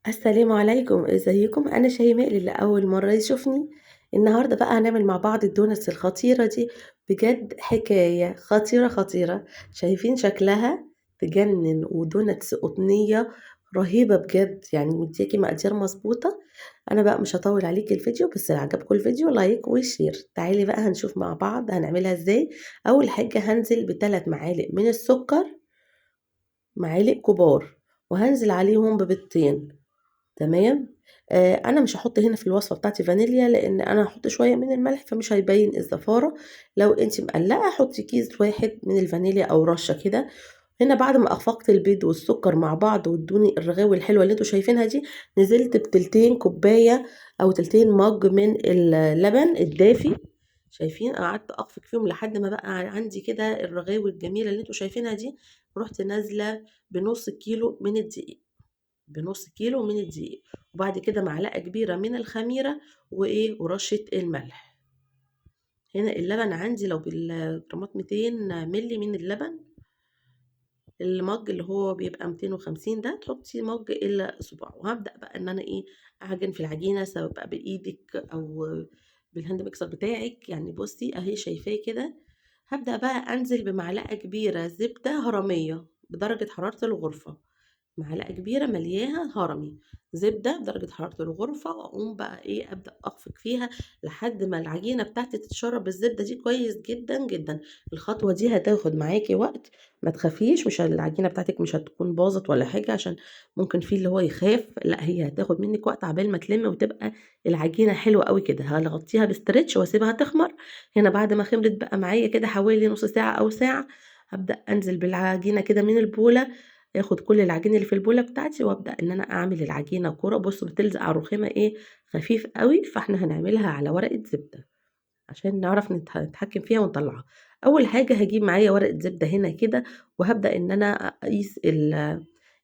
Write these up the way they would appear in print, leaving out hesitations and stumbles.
السلام عليكم، ازيكم؟ انا شيماء اللي اول مره يشوفني. النهارده بقى هنعمل مع بعض الدونتس الخطيره دي. بجد حكايه خطيره خطيره. شايفين شكلها؟ تجنن، ودونتس قطنيه رهيبه بجد، يعني مدياكي مقادير مظبوطه. انا بقى مش هطول عليكي الفيديو، بس لو عجبكم الفيديو لايك وشير. تعالي بقى هنشوف مع بعض هنعملها ازاي. اول حاجه هنزل ب3 معالق من السكر، معالق كبار، وهنزل عليهم ببيضتين. تمام. انا مش هحط هنا في الوصفه بتاعتي فانيليا، لان انا هحط شويه من الملح فمش هيبين الزفاره. لو انت مقلقه حطي كيس واحد من الفانيليا او رشه كده. هنا بعد ما اخفقت البيض والسكر مع بعض وادوني الرغاوي الحلوه اللي انتوا شايفينها دي، نزلت بتلتين كوبايه او تلتين مج من اللبن الدافي. شايفين؟ قعدت اخفق فيهم لحد ما بقى عندي كده الرغاوي الجميله اللي انتوا شايفينها دي. رحت نازله بنص كيلو من الدقيق، بنص كيلو من الدقيق. وبعد كده معلقة كبيرة من الخميرة، وإيه، ورشة الملح. هنا اللبن عندي لو بالجرامات 200 ملي من اللبن. المج اللي هو بيبقى 250 ده تحطي مج إلا صباع. وهبدأ بقى إن أنا إيه، أعجن في العجينة، سواء بقى بإيدك أو بالهاند ميكسر بتاعك. يعني بصي أهي شايفاه كده. هبدأ بقى أنزل بمعلقة كبيرة زبدة هرمية بدرجة حرارة الغرفة، معلقة كبيرة ملياها هرمي زبدة بدرجة حرارة الغرفة. وأقوم بقى إيه، أبدأ أخفق فيها لحد ما العجينة بتاعتي تتشرب الزبدة دي كويس جدا جدا. الخطوة دي هتاخد معاكي وقت، ما تخافيش، مش العجينة بتاعتك مش هتكون باظت ولا حاجة، عشان ممكن في اللي هو يخاف. لا، هي هتاخد منك وقت عبال ما تلم وتبقى العجينة حلوة قوي كده. هغطيها بستريتش واسيبها تخمر. هنا بعد ما خمرت بقى معايا كده حوالي نص ساعة أو ساعة، هبدأ أنزل بالعجينة كده من البولة. اخد كل العجينة اللي في البولة بتاعتي وابدأ ان انا اعمل العجينة كرة. بصوا بتلزق على الرخامة ايه، خفيف قوي. فاحنا هنعملها على ورقة زبدة عشان نعرف نتحكم فيها ونطلعها. اول حاجة هجيب معايا ورقة زبدة هنا كده، وهبدأ ان انا اقيس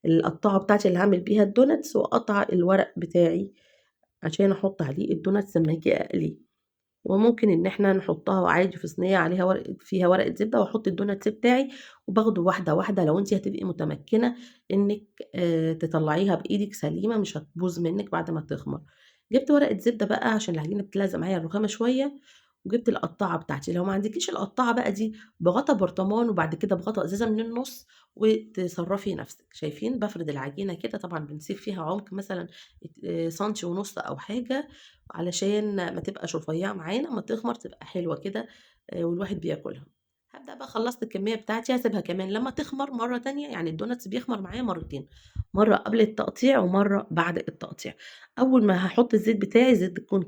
القطاعة بتاعتي اللي هعمل بيها الدونتس، واقطع الورق بتاعي عشان احط عليه الدونتس لما اجي اقليه. وممكن ان احنا نحطها عادي في صينيه عليها ورق، فيها ورقه زبده، واحط الدوناتس بتاعي وباخده واحده واحده. لو انت هتبقي متمكنه انك تطلعيها بايدك سليمه، مش هتبوظ منك بعد ما تخمر. جبت ورقه زبده بقى عشان العجينه بتلزق معايا الرخامه شويه. وجبت القطاعه بتاعتي. لو ما عندكيش القطاعه بقى دي، بغطا برطمان وبعد كده بغطا ازازه من النص، وتصرفي نفسك. شايفين؟ بفرد العجينه كده، طبعا بنسيب فيها عمق مثلا سنتي ونص او حاجه، علشان ما تبقاش رفيعة معانا، اما تخمر تبقى حلوة كده. والواحد بياكلها. هبدأ بقى خلصت الكمية بتاعتي، هسيبها كمان لما تخمر مرة تانية. يعني الدوناتس بيخمر معايا مرتين، مرة قبل التقطيع ومرة بعد التقطيع. أول ما هحط الزيت بتاعي، زيت يكون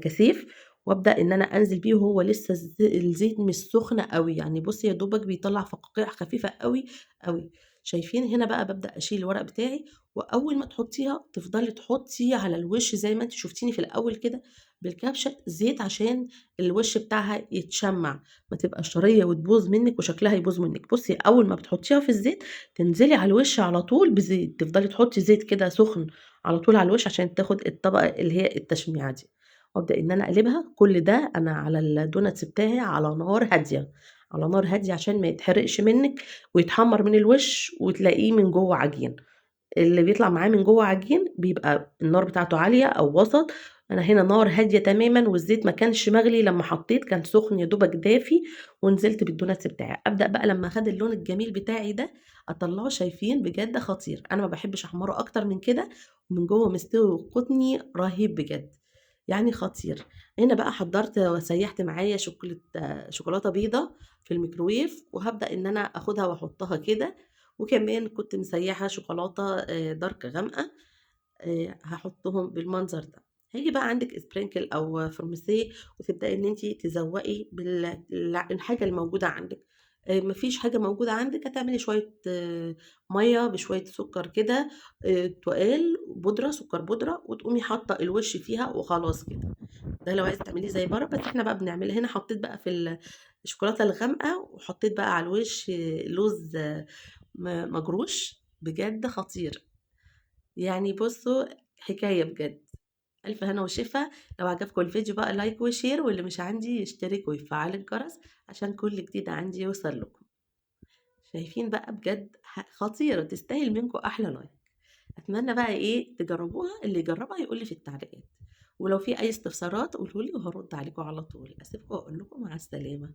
كثيف، وابدا ان انا انزل بيه وهو لسه الزيت مش سخن قوي. يعني بصي يا دوبك بيطلع فقاقيع خفيفه قوي قوي. شايفين؟ هنا بقى ببدا اشيل الورق بتاعي. واول ما تحطيها تفضلي تحطي على الوش زي ما انت شفتيني في الاول كده بالكبشه زيت، عشان الوش بتاعها يتشمع، ما تبقاش طريه وتبوظ منك وشكلها يبوظ منك. بصي اول ما بتحطيها في الزيت تنزلي على الوش على طول بزيت، تفضلي تحطي زيت كده سخن على طول على الوش عشان تاخد الطبقه اللي هي التشميعه دي. وابدا ان انا اقلبها. كل ده انا على الدوناتس بتاعي على نار هاديه، على نار هاديه عشان ما يتحرقش منك ويتحمر من الوش وتلاقيه من جوه عجين. اللي بيطلع معاه من جوه عجين بيبقى النار بتاعته عالية او وسط. انا هنا نار هادية تماما، والزيت ما كانش مغلي لما حطيت، كان سخن يا دوبك دافي. ونزلت بالدوناتس بتاعي. ابدا بقى لما خد اللون الجميل بتاعي ده اطلعه. شايفين؟ بجد خطير. انا ما بحبش احمره اكتر من كده. ومن جوه مستوي قطني رهيب بجد، يعني خطير. هنا بقى حضرت وسيحت معايا شوكولاته بيضه في الميكروويف، وهبدا ان انا اخدها واحطها كده. وكمان كنت مسيحة شوكولاتة دارك غامقة، هاحطهم بالمنظر ده. هيجي بقى عندك سبرينكل أو فرماسيه، وتبدئي إن أنتِ تزوقي الحاجة الموجودة عندك. ما فيش حاجة موجودة عندك، هتعملي شوية مَيّة بشوية سكر كده تُقال، بودرة، سكر بودرة، وتقومي حاطة الوش فيها وخلاص كده. ده لو عايزة تعمليه زي برّه، بس إحنا بقى بنعملها هنا. حطيت بقى في الشوكولاتة الغامقة، وحطيت بقى على الوش لوز مجروش. بجد خطير. يعني بصوا، حكاية بجد. ألف هنا وشفا. لو عجبكم الفيديو بقى لايك وشير، واللي مش عندي يشترك ويفعل الجرس عشان كل جديد عندي يوصل لكم. شايفين بقى؟ بجد خطيرة، تستاهل منكم أحلى لايك. أتمنى بقى إيه تجرّبوها، اللي يجرّبها يقول لي في التعليقات، ولو في أي استفسارات قولوا لي وهارُد عليكم على طول، أسيبكم وأقول لكم مع السلامة.